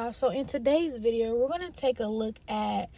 y'all. So in today's video, we're going to take a look at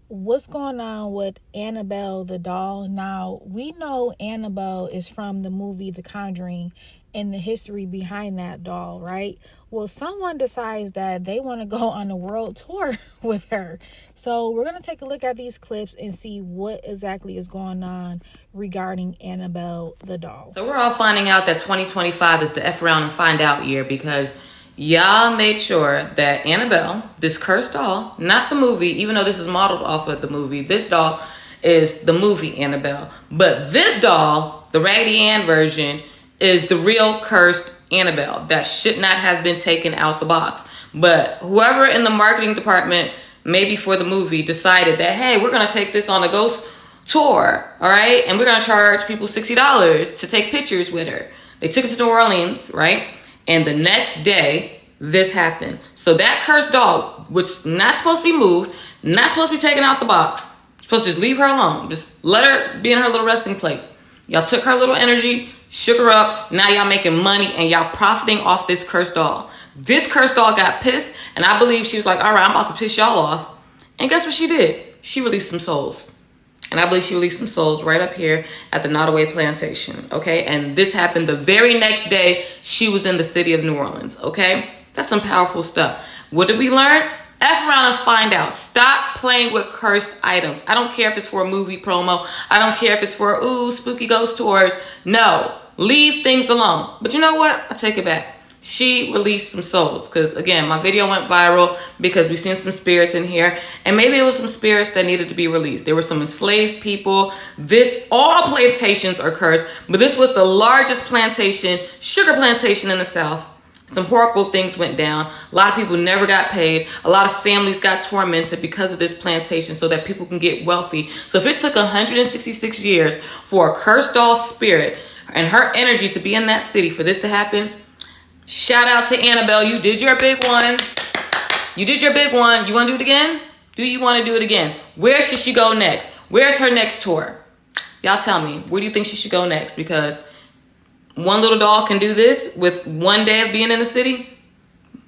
what's going on with Annabelle the Doll. Now, we know Annabelle is from the movie The Conjuring and the history behind that doll, right? Well, someone decides that they want to go on a world tour with her. So we're going to take a look at these clips and see what exactly is going on regarding Annabelle the Doll. So we're all finding out that 2025 is the F around and find out year because y'all made sure that Annabelle, this cursed doll, not the movie, even though this is modeled off of the movie, this doll is the movie Annabelle. But this doll, the Raggedy Ann version, is the real cursed Annabelle that should not have been taken out the box. But whoever in the marketing department, maybe for the movie, decided that, hey, we're going to take this on a ghost tour, all right? And we're going to charge people $60 to take pictures with her. They took it to New Orleans, right? And the next day, this happened. So that cursed doll, which not supposed to be moved, not supposed to be taken out the box, supposed to just leave her alone. Just let her be in her little resting place. Y'all took her little energy, shook her up. Now y'all making money and y'all profiting off this cursed doll. This cursed doll got pissed, and I believe she was like, all right, I'm about to piss y'all off. And guess what she did? She released some souls. And I believe she released some souls right up here at the Nottoway Plantation, okay? And this happened the very next day she was in the city of New Orleans, okay? That's some powerful stuff. What did we learn? F around and find out. Stop playing with cursed items. I don't care if it's for a movie promo. I don't care if it's for, ooh, spooky ghost tours. No, leave things alone. But you know what? I take it back. She released some souls because, again, my video went viral because we seen some spirits in here, and maybe it was some spirits that needed to be released. There were some enslaved people. All plantations are cursed, but this was the largest plantation, sugar plantation in the South. Some horrible things went down. A lot of people never got paid. A lot of families got tormented because of this plantation so that people can get wealthy. So if it took 166 years for a cursed doll spirit and her energy to be in that city for this to happen, shout out to Annabelle. You did your big one. You did your big one. You want to do it again? Do you want to do it again? Where should she go next? Where's her next tour? Y'all tell me. Where do you think she should go next? Because one little doll can do this with one day of being in the city.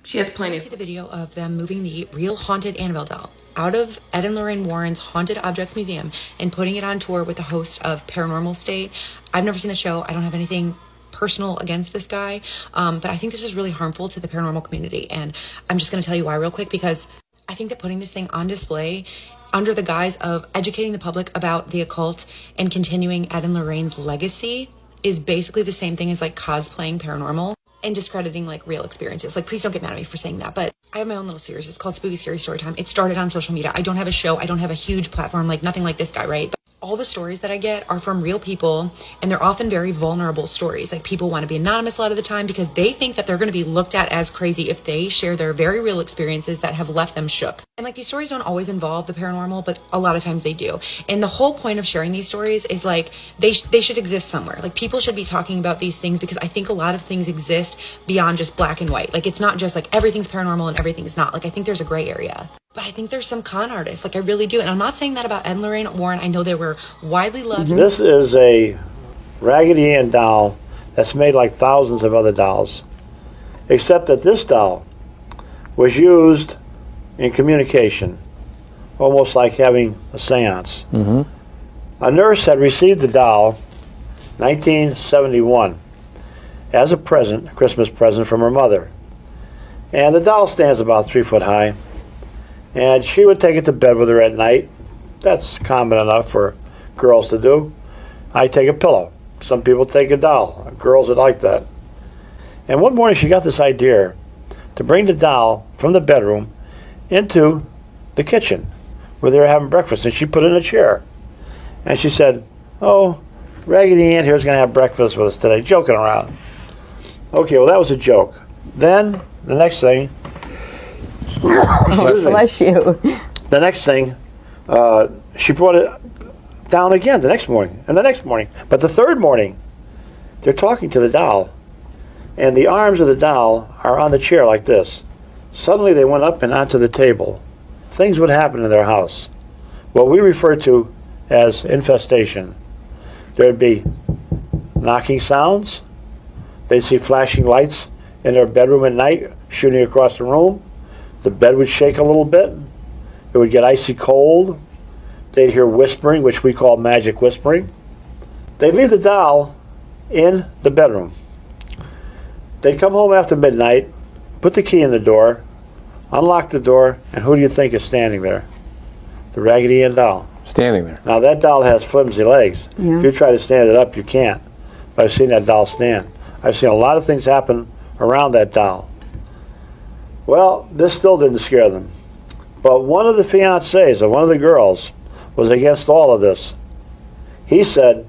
She has plenty of... See the video of them moving the real haunted Annabelle doll out of Ed and Lorraine Warren's Haunted Objects Museum and putting it on tour with the host of Paranormal State. I've never seen the show. I don't have anything personal against this guy, but I think this is really harmful to the paranormal community, and I'm just going to tell you why real quick, because I think that putting this thing on display under the guise of educating the public about the occult and continuing Ed and Lorraine's legacy is basically the same thing as like cosplaying paranormal and discrediting like real experiences. Like, please don't get mad at me for saying that, but I have my own little series. It's called Spooky Scary Storytime. It started on social media. I don't have a show. I don't have a huge platform, like nothing like this guy, right? But all the stories that I get are from real people, and they're often very vulnerable stories. Like, people want to be anonymous a lot of the time because they think that they're going to be looked at as crazy if they share their very real experiences that have left them shook. And like, these stories don't always involve the paranormal, but a lot of times they do. And the whole point of sharing these stories is like, they should exist somewhere. Like, people should be talking about these things because I think a lot of things exist beyond just black and white. Like, it's not just like everything's paranormal and everything's not. Like, I think there's a gray area. But I think there's some con artists. Like, I really do. And I'm not saying that about Ed and Lorraine Warren. I know they were widely loved. This is a Raggedy Ann doll that's made like thousands of other dolls. Except that this doll was used in communication, almost like having a seance. A nurse had received the doll 1971 as a present, a Christmas present from her mother. And the doll stands about 3 foot high. And she would take it to bed with her at night. That's common enough for girls to do. I take a pillow. Some people take a doll. Girls would like that. And one morning she got this idea to bring the doll from the bedroom into the kitchen where they were having breakfast. And she put it in a chair. And she said, oh, Raggedy Ann here's going to have breakfast with us today, joking around. Okay, well, that was a joke. Then the next thing... Oh, bless you. The next thing, she brought it down again the next morning, and the next morning. But the third morning, they're talking to the doll, and the arms of the doll are on the chair like this. Suddenly they went up and onto the table. Things would happen in their house, what we refer to as infestation. There'd be knocking sounds. They'd see flashing lights in their bedroom at night, shooting across the room. The bed would shake a little bit. It would get icy cold. They'd hear whispering, which we call magic whispering. They'd leave the doll in the bedroom. They'd come home after midnight, put the key in the door, unlock the door, and who do you think is standing there? The Raggedy Ann doll. Standing there. Now that doll has flimsy legs. Yeah. If you try to stand it up, you can't. But I've seen that doll stand. I've seen a lot of things happen around that doll. Well, this still didn't scare them. But one of the fiancés of one of the girls was against all of this. He said,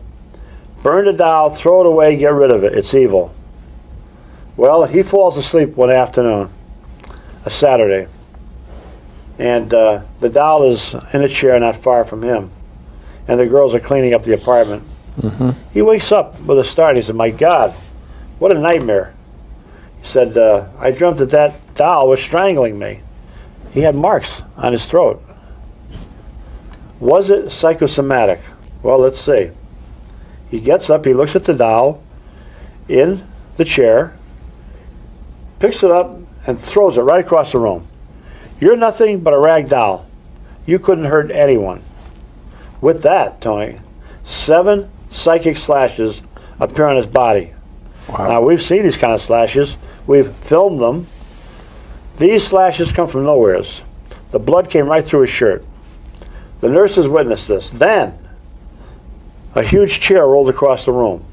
burn the doll, throw it away, get rid of it. It's evil. Well, he falls asleep one afternoon, a Saturday. And the doll is in a chair not far from him. And the girls are cleaning up the apartment. Mm-hmm. He wakes up with a start. He said, my God, what a nightmare. He said, I dreamt that that doll was strangling me. He had marks on his throat. Was it psychosomatic? Well, let's see. He gets up, he looks at the doll in the chair, picks it up, and throws it right across the room. You're nothing but a rag doll. You couldn't hurt anyone. With that, Tony, 7 psychic slashes appear on his body. Wow. Now, we've seen these kind of slashes. We've filmed them. These slashes come from nowheres. The blood came right through his shirt. The nurses witnessed this. Then, a huge chair rolled across the room.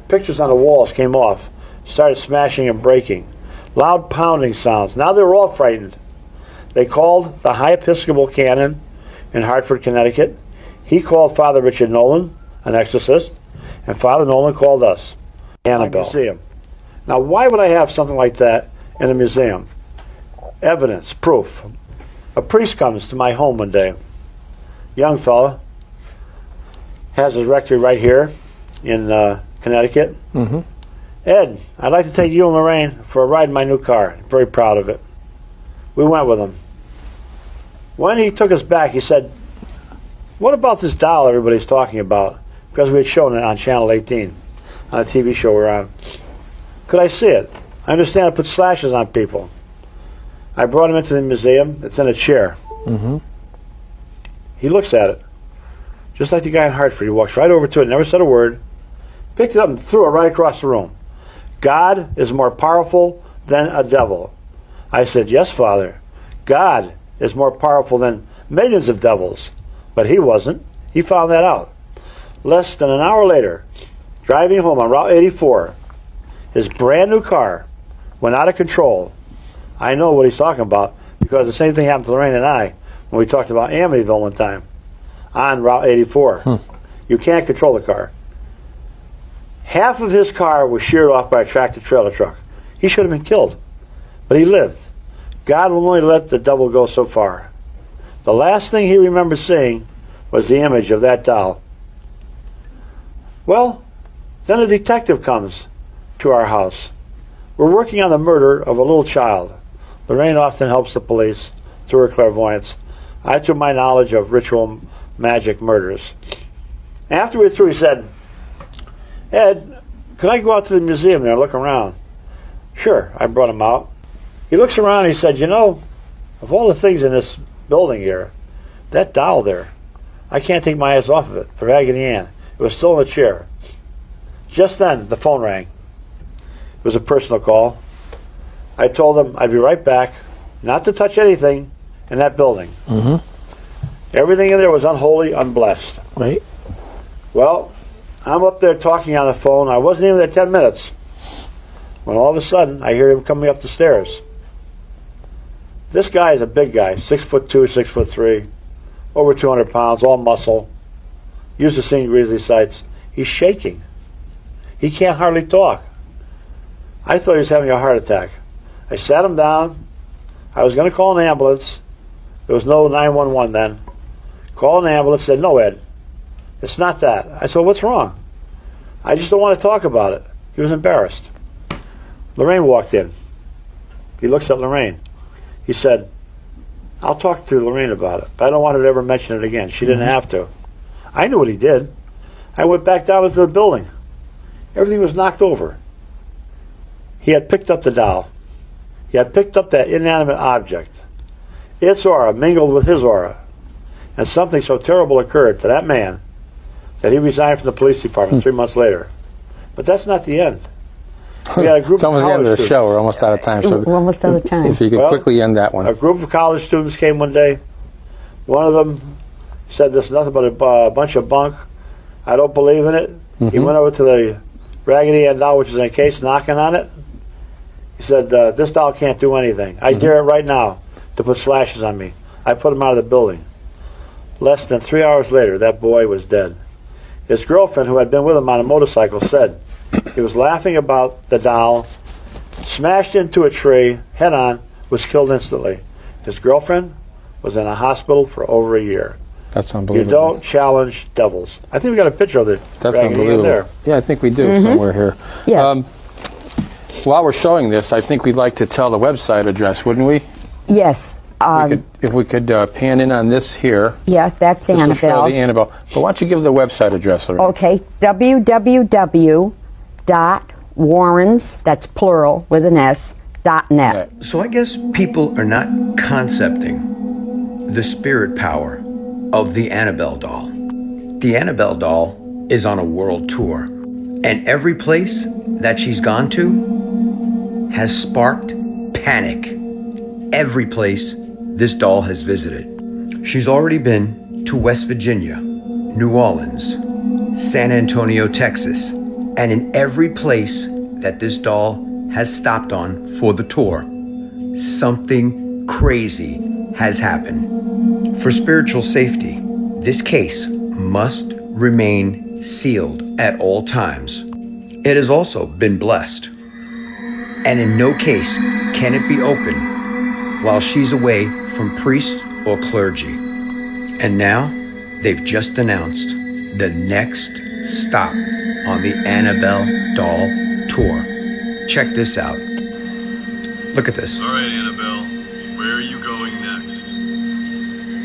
Pictures on the walls came off, started smashing and breaking. Loud pounding sounds. Now they were all frightened. They called the High Episcopal Canon in Hartford, Connecticut. He called Father Richard Nolan, an exorcist, and Father Nolan called us, Annabelle. Museum. Now, why would I have something like that in a museum? Evidence, proof. A priest comes to my home one day. Young fella, has his rectory right here in Connecticut. Mm-hmm. Ed, I'd like to take you and Lorraine for a ride in my new car. I'm very proud of it. We went with him. When he took us back, he said, what about this doll everybody's talking about? Because we had shown it on Channel 18, on a TV show we're on. Could I see it? I understand it puts slashes on people. I brought him into the museum. It's in a chair. Mm-hmm. He looks at it. Just like the guy in Hartford. He walks right over to it, never said a word, picked it up and threw it right across the room. God is more powerful than a devil. I said, yes, Father. God is more powerful than millions of devils. But he wasn't. He found that out. Less than an hour later, driving home on Route 84, his brand new car went out of control. I know what he's talking about because the same thing happened to Lorraine and I when we talked about Amityville one time on Route 84. You can't control the car. Half of his car was sheared off by a tractor-trailer truck. He should have been killed, but he lived. God will only let the devil go so far. The last thing he remembers seeing was the image of that doll. Well, then a detective comes to our house. We're working on the murder of a little child. Lorraine often helps the police through her clairvoyance. I through my knowledge of ritual magic murders. After we're through, he said, Ed, can I go out to the museum there and look around? Sure, I brought him out. He looks around and he said, you know, of all the things in this building here, that doll there, I can't take my eyes off of it, the Raggedy Ann. It was still in the chair. Just then, the phone rang. It was a personal call. I told him I'd be right back, not to touch anything in that building. Mm-hmm. Everything in there was unholy, unblessed. Right. Well, I'm up there talking on the phone. I wasn't even there 10 minutes when all of a sudden I hear him coming up the stairs. This guy is a big guy, 6'2", 6'3", over 200 pounds, all muscle. Used to seeing grisly sights. He's shaking. He can't hardly talk. I thought he was having a heart attack. I sat him down. I was going to call an ambulance. There was no 911 then. Called an ambulance, said, no, Ed, it's not that. I said, what's wrong? I just don't want to talk about it. He was embarrassed. Lorraine walked in. He looks at Lorraine. He said, I'll talk to Lorraine about it, but I don't want her to ever mention it again. She didn't have to. I knew what he did. I went back down into the building. Everything was knocked over. He had picked up the doll. He had picked up that inanimate object. Its aura mingled with his aura, and something so terrible occurred to that man that he resigned from the police department 3 months later. But that's not the end. We had a group It's almost the end of the show. We're almost out of time. So We're almost out of time. if you could quickly end that one. A group of college students came one day. One of them said this is nothing but a bunch of bunk. I don't believe in it. He went over to the Raggedy Ann doll, which is in a case, knocking on it. He said, this doll can't do anything. I dare it right now to put slashes on me. I put him out of the building. Less than 3 hours later, that boy was dead. His girlfriend, who had been with him on a motorcycle, said he was laughing about the doll, smashed into a tree, head on, was killed instantly. His girlfriend was in a hospital for over a year. That's You unbelievable. don't challenge devils. I think we got a picture of the That's Raggedy Ann unbelievable. there. Yeah, I think we do somewhere here. Yeah. While we're showing this, I think we'd like to tell the website address, wouldn't we? Yes. If we could pan in on this here. Yeah, that's This will show Annabelle. the Annabelle. But why don't you give the website address, Lorraine? Okay, www.warrens, that's plural with an S, .net. So I guess people are not concepting the spirit power of the Annabelle doll. The Annabelle doll is on a world tour, and every place that she's gone to has sparked panic. Every place this doll has visited. She's already been to West Virginia, New Orleans, San Antonio, Texas, and in every place that this doll has stopped on for the tour, something crazy has happened. For spiritual safety, this case must remain sealed at all times. It has also been blessed, and in no case can it be opened while she's away from priest or clergy. And now they've just announced the next stop on the Annabelle doll tour. Check this out. Look at this. All right, Annabelle, where are you going next?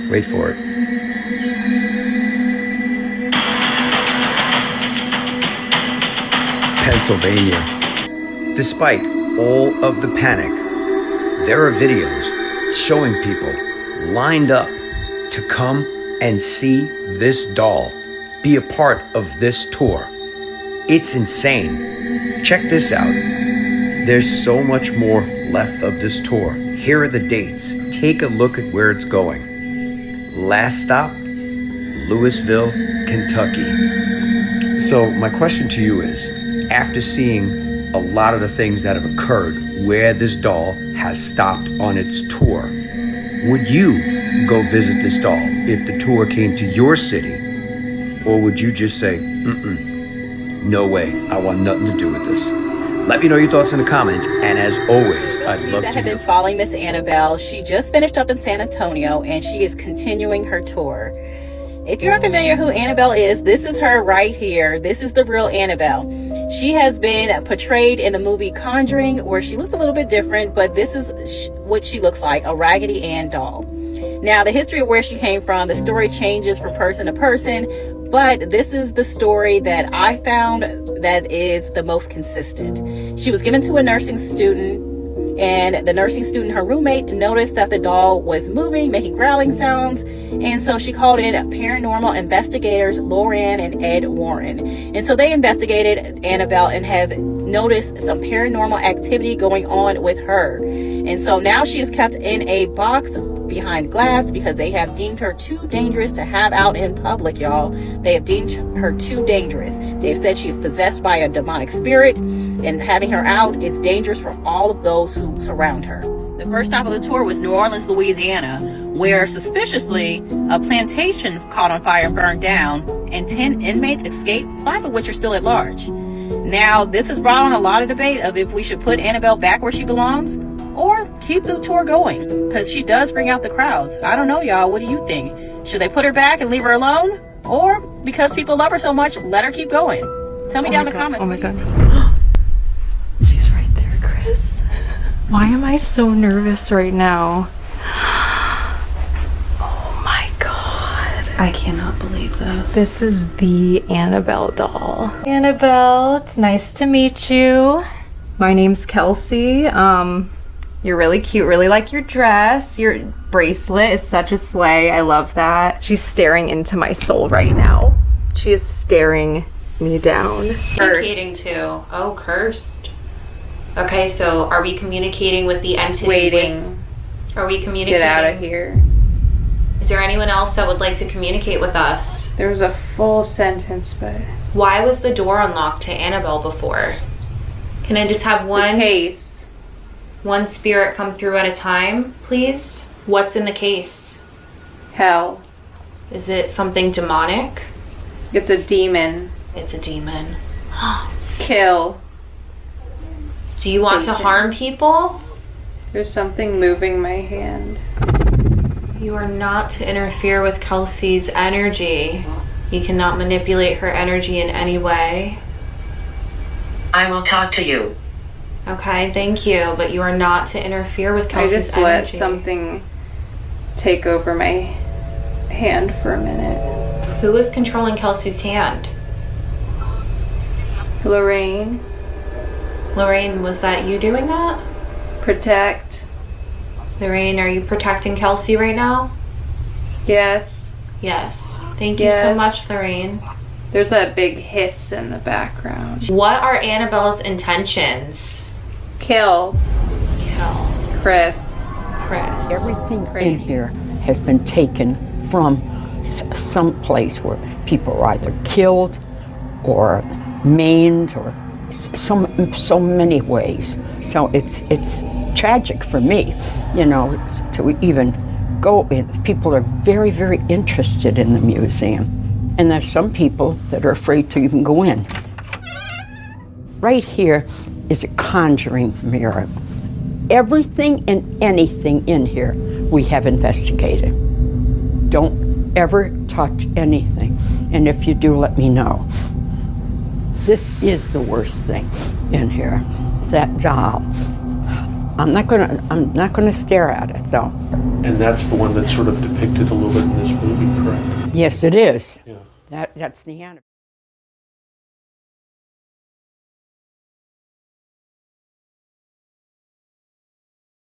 Wait for it. Pennsylvania. Despite all of the panic, there are videos showing people lined up to come and see this doll, be a part of this tour. It's insane. Check this out. There's so much more left of this tour. Here are the dates. Take a look at where it's going. Last stop, Louisville, Kentucky. So my question to you is, after seeing a lot of the things that have occurred where this doll has stopped on its tour, would you go visit this doll if the tour came to your city? Or would you just say, no way, I want nothing to do with this? Let me know your thoughts in the comments, and as always, I'd love That to have hear. been following Miss Annabelle. She just finished up in San Antonio, and she is continuing her tour. If you're unfamiliar who Annabelle is, this is her right here. This is the real Annabelle. She has been portrayed in the movie Conjuring, where she looks a little bit different, but this is what she looks like, a Raggedy Ann doll. Now, the history of where she came from, the story changes from person to person, but this is the story that I found that is the most consistent. She was given to a nursing student, and the nursing student, her roommate, noticed that the doll was moving, making growling sounds, and so she called in paranormal investigators Lauren and Ed Warren. And so they investigated Annabelle and have noticed some paranormal activity going on with her. And so now she is kept in a box behind glass because they have deemed her too dangerous to have out in public, y'all. They have deemed her too dangerous. They've said she's possessed by a demonic spirit, and having her out is dangerous for all of those who surround her. The first stop of the tour was New Orleans, Louisiana, where suspiciously a plantation caught on fire and burned down, and 10 inmates escaped, 5 of which are still at large. Now, this has brought on a lot of debate of if we should put Annabelle back where she belongs or keep the tour going, because she does bring out the crowds. I don't know, y'all. What do you think? Should they put her back and leave her alone? Or because people love her so much, let her keep going? Tell me down in the comments. Oh my god. She's right there, Chris. Why am I so nervous right now? Oh my god. I cannot believe this. This is the Annabelle doll. Annabelle, it's nice to meet you. My name's Kelsey. You're really cute. Really like your dress. Your bracelet is such a slay. I love that. She's staring into my soul right now. She is staring me down. Communicating to. Oh, cursed. Okay, so are we communicating with the entity? Waiting. Are we communicating? Get out of here. Is there anyone else that would like to communicate with us? There was a full sentence, but... Why was the door unlocked to Annabelle before? Can I just have one... The case. One spirit come through at a time, please? What's in the case? Hell. Is it something demonic? It's a demon. It's a demon. Kill. Do you want to harm people? There's something moving my hand. You are not to interfere with Kelsey's energy. You cannot manipulate her energy in any way. I will talk to you. Okay, thank you, but you are not to interfere with Kelsey's energy. I just let something take over my hand for a minute. Who is controlling Kelsey's hand? Lorraine. Lorraine, was that you doing that? Protect. Lorraine, are you protecting Kelsey right now? Yes. Yes. Thank you so much, Lorraine. There's that big hiss in the background. What are Annabelle's intentions? Kill. Kill. Chris. Everything in here has been taken from some place where people are either killed or maimed or so many ways. So it's tragic for me, you know, to even go in. People are very, very interested in the museum. And there's some people that are afraid to even go in. Right here is a conjuring mirror. Everything and anything in here we have investigated. Don't ever touch anything. And if you do, let me know. This is the worst thing in here. It's that doll. I'm not gonna stare at it though. And that's the one that's sort of depicted a little bit in this movie, correct? Yes, it is. Yeah. That's the Annabelle.